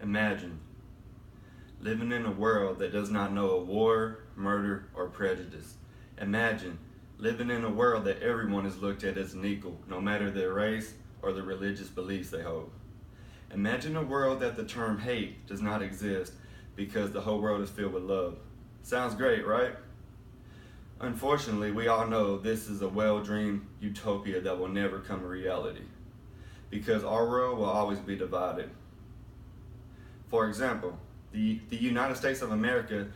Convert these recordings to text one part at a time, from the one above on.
Imagine living in a world that does not know of war, murder, or prejudice. Imagine living in a world that everyone is looked at as an equal, no matter their race or the religious beliefs they hold. Imagine a world that the term hate does not exist because the whole world is filled with love. Sounds great, right? Unfortunately, we all know this is a well-dreamed utopia that will never come to reality because our world will always be divided. For example, the United States of America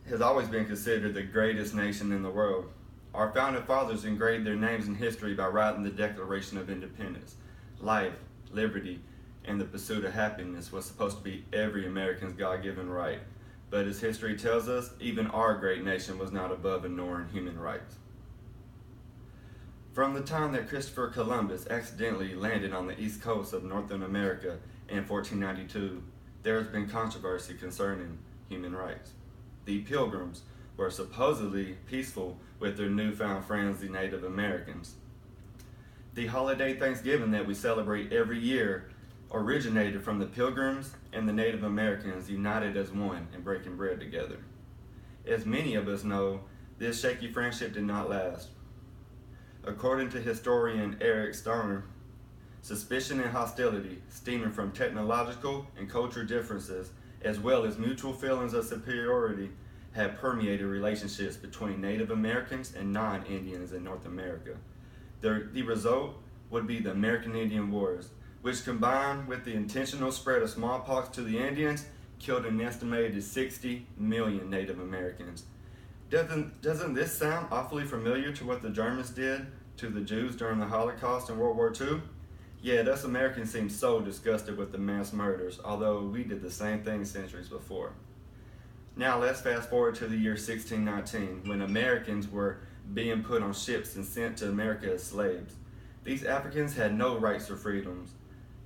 has always been considered the greatest nation in the world. Our founding fathers engraved their names in history by writing the Declaration of Independence. Life, liberty, and the pursuit of happiness was supposed to be every American's God-given right. But as history tells us, even our great nation was not above ignoring human rights. From the time that Christopher Columbus accidentally landed on the east coast of Northern America in 1492, there has been controversy concerning human rights. The Pilgrims were supposedly peaceful with their newfound friends, the Native Americans. The holiday Thanksgiving that we celebrate every year originated from the Pilgrims and the Native Americans united as one and breaking bread together. As many of us know, this shaky friendship did not last. According to historian Eric Starner, suspicion and hostility stemming from technological and cultural differences, as well as mutual feelings of superiority, had permeated relationships between Native Americans and non-Indians in North America. The result would be the American Indian Wars, which combined with the intentional spread of smallpox to the Indians, killed an estimated 60 million Native Americans. Doesn't this sound awfully familiar to what the Germans did to the Jews during the Holocaust and World War II? Yet us Americans seem so disgusted with the mass murders, although we did the same thing centuries before. Now let's fast forward to the year 1619, when Americans were being put on ships and sent to America as slaves. These Africans had no rights or freedoms,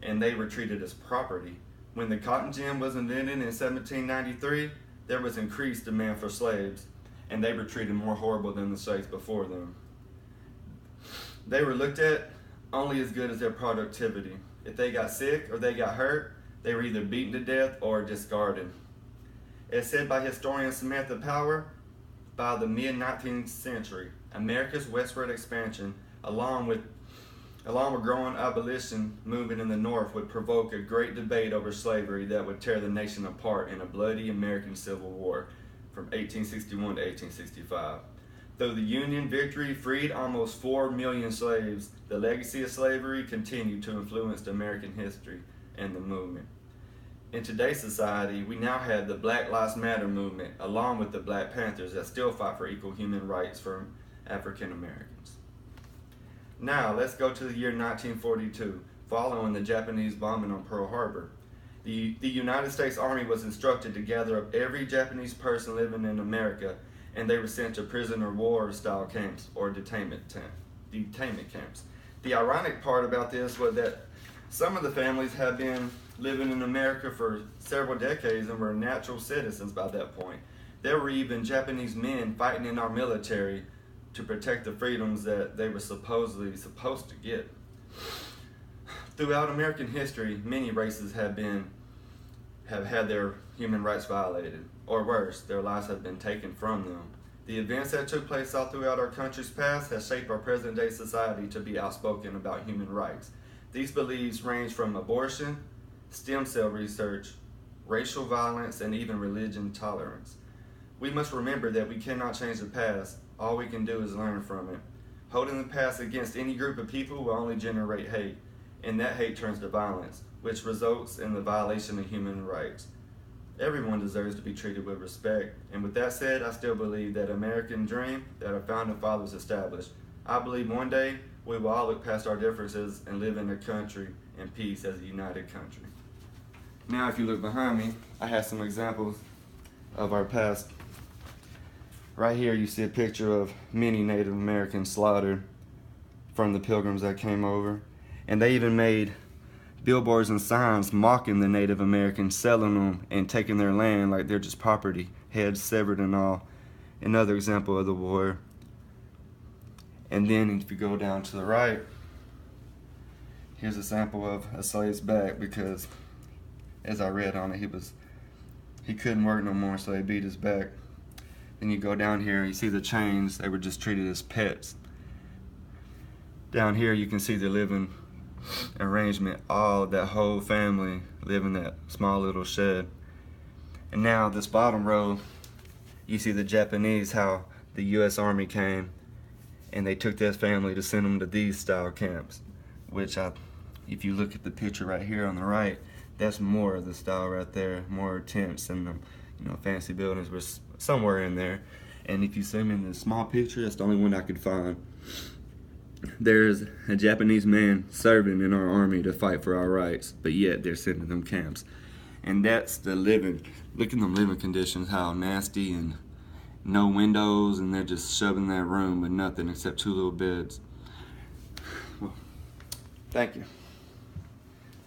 and they were treated as property. When the cotton gin was invented in 1793, there was increased demand for slaves, and they were treated more horrible than the slaves before them. They were looked at only as good as their productivity. If they got sick or they got hurt, they were either beaten to death or discarded. As said by historian Samantha Power, by the mid-19th century, America's westward expansion, along with growing abolition movement in the North, would provoke a great debate over slavery that would tear the nation apart in a bloody American Civil War from 1861 to 1865. Though the Union victory freed almost 4 million slaves, the legacy of slavery continued to influence American history and the movement. In today's society, we now have the Black Lives Matter movement, along with the Black Panthers that still fight for equal human rights for African Americans. Now, let's go to the year 1942, following the Japanese bombing on Pearl Harbor. The United States Army was instructed to gather up every Japanese person living in America, and they were sent to prisoner of war style camps or detainment camps. The ironic part about this was that some of the families had been living in America for several decades and were natural citizens by that point. There were even Japanese men fighting in our military to protect the freedoms that they were supposedly supposed to get. Throughout American history, many races have had their human rights violated, or worse, their lives have been taken from them. The events that took place all throughout our country's past have shaped our present-day society to be outspoken about human rights. These beliefs range from abortion, stem cell research, racial violence, and even religion tolerance. We must remember that we cannot change the past. All we can do is learn from it. Holding the past against any group of people will only generate hate, and that hate turns to violence, which results in the violation of human rights. Everyone deserves to be treated with respect, and with that said, I still believe that American dream that our founding fathers established. I believe one day we will all look past our differences and live in a country in peace as a united country. Now, if you look behind me, I have some examples of our past. Right here, you see a picture of many Native Americans slaughtered from the Pilgrims that came over. And they even made billboards and signs mocking the Native Americans, selling them and taking their land like they're just property, heads severed and all. Another example of the war. And then if you go down to the right, here's a sample of a slave's back, because as I read on it, he couldn't work no more, so they beat his back. Then you go down here, you see the chains. They were just treated as pets. Down here, you can see the living arrangement. All that whole family live in that small little shed. And now this bottom row, you see the Japanese, how the U.S. Army came and they took this family to send them to these style camps, which if you look at the picture right here on the right, that's more of the style right there, more tents and fancy buildings were somewhere in there. And if you zoom in the small picture, that's the only one I could find. There's a Japanese man serving in our army to fight for our rights, but yet they're sending them camps. And that's the living. Look at them living conditions, how nasty, and no windows, and they're just shoving that room with nothing except 2 little beds. Well, thank you.